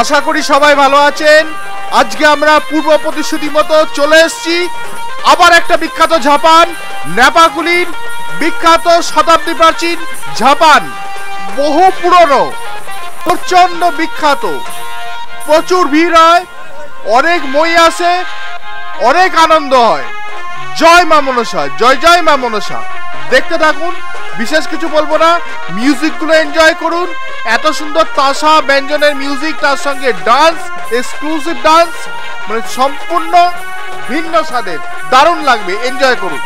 আশা করি সবাই ভালো আছেন। আজকে আমরা পূর্ব প্রতিশ্রুতি মতো চলে এসেছি আবার একটা বিখ্যাত জাপান, নেপাকুলির বিখ্যাত শতাব্দী প্রাচীন জাপান, বহু পুরনো, প্রচন্ড বিখ্যাত, প্রচুর ভিড় হয়, অনেক মই আসে, অনেক আনন্দ হয়। জয় মা মনসা, জয় জয় মা মনসা। দেখতে থাকুন, বিশেষ কিছু বলবো না, মিউজিকগুলো এনজয় করুন। এত সুন্দর তাসা ব্যঞ্জনের মিউজিক, তার সঙ্গে ডান্স, এক্সক্লুসিভ ডান্স, মানে সম্পূর্ণ ভিন্ন স্বাদের, দারুণ লাগবে, এনজয় করুন।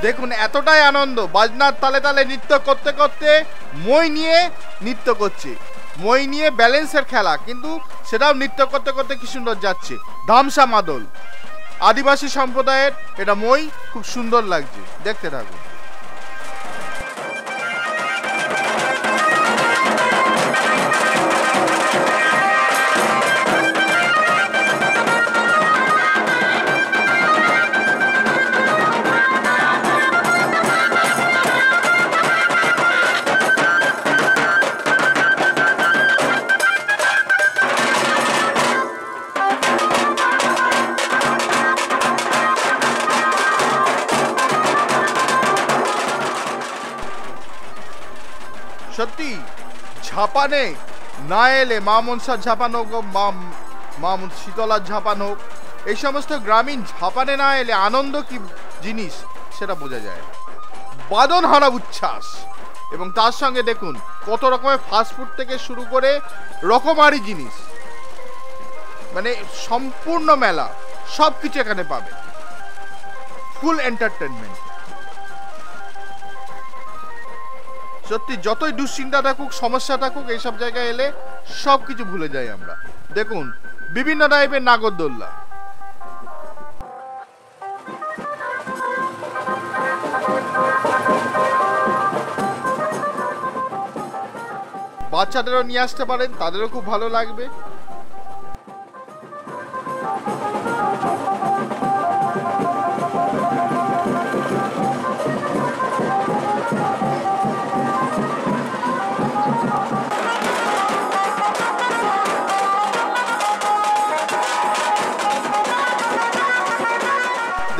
দেখুন এতটাই আনন্দ, বাজনার তালে তালে নৃত্য করতে করতে মই নিয়ে নৃত্য করছে। মই নিয়ে ব্যালেন্সের খেলা, কিন্তু সেটাও নৃত্য করতে করতে কি সুন্দর যাচ্ছে। ধামসা মাদল, আদিবাসী সম্প্রদায়ের এটা মই, খুব সুন্দর লাগছে, দেখতে থাকুন। সত্যি ঝাপানে না এলে, মা মনসার ঝাপান হোক, মা শীতলার ঝাপান হোক, এই সমস্ত গ্রামীণ ঝাপানে না এলে আনন্দ কি জিনিস সেটা বোঝা যায় না। বাদন হারা উচ্ছ্বাস, এবং তার সঙ্গে দেখুন কত রকমের ফাস্টফুড থেকে শুরু করে রকমারি জিনিস, মানে সম্পূর্ণ মেলা, সব কিছু এখানে পাবে, ফুল এন্টারটেনমেন্ট। সত্যি যতই দুশ্চিন্তা থাকুক, সমস্যা থাকুক, এইসব জায়গায় এলে সব কিছু ভুলে যাই আমরা। দেখুন বিভিন্ন টাইপের নাগরদোল্লা, বাচ্চাদেরও নিয়ে আসতে পারেন, তাদেরও খুব ভালো লাগবে।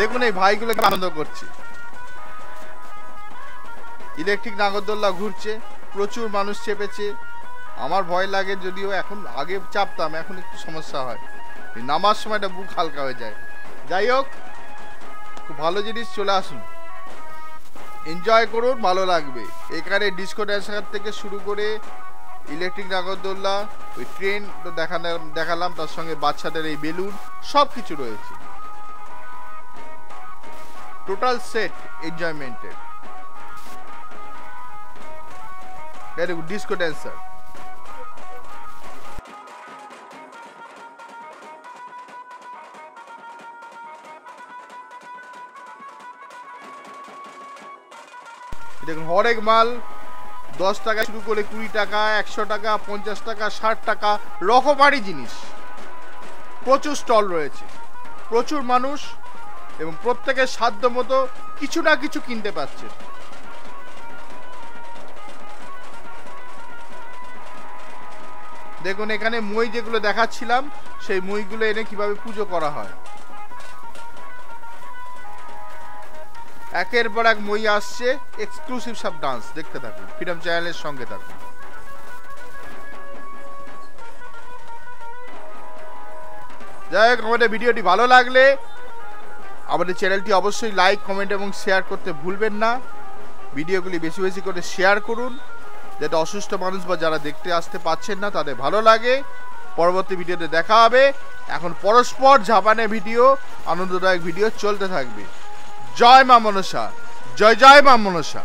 দেখুন এই ভাইগুলোকে আনন্দ করছে, ইলেকট্রিক নাগরদোল্লা ঘুরছে, প্রচুর মানুষ চেপেছে। আমার ভয় লাগে যদিও, এখন আগে চাপতাম, এখন একটু সমস্যা হয়, নামার সময়টা বুক হালকা হয়ে যায়। যাই হোক, খুব ভালো জিনিস, চলে আসুন, এনজয় করুন, ভালো লাগবে। এখানে ডিস্কো ড্যান্সার থেকে শুরু করে ইলেকট্রিক নাগরদোল্লা, ওই ট্রেন তো দেখালাম, তার সঙ্গে বাচ্চাদের এই বেলুন, সব কিছু রয়েছে, টোটাল সেট এনজয়মেন্টের। ডিস্কো ড্যান্সার, দেখুন হরেক মাল 10 টাকা শুরু করে 20 টাকা, 100 টাকা, 50 টাকা, 60 টাকা, রকমারি জিনিস, প্রচুর স্টল রয়েছে, প্রচুর মানুষ, এবং প্রত্যেকের সাধ্য মতো কিছু না কিছু কিনতে পারছে। দেখুন এখানে মই যেগুলো দেখাচ্ছিলাম, সেই মইগুলো এনে কিভাবে পুজো করা হয়, একের পর এক মই আসছে, এক্সক্লুসিভ সব ডান্স, দেখতে থাকুন, ফ্রিডম চ্যানেলের সঙ্গে থাকুন। যাই হোক, আমাদের ভিডিওটি ভালো লাগলে আমাদের চ্যানেলটি অবশ্যই লাইক, কমেন্ট এবং শেয়ার করতে ভুলবেন না। ভিডিওগুলি বেশি বেশি করে শেয়ার করুন, যাতে অসুস্থ মানুষ বা যারা দেখতে আসতে পাচ্ছেন না তাদের ভালো লাগে। পরবর্তী ভিডিওতে দেখা হবে। এখন পরস্পর ঝাপানের ভিডিও, আনন্দদায়ক ভিডিও চলতে থাকবে। জয় মা মনসা, জয় জয় মা মনসা।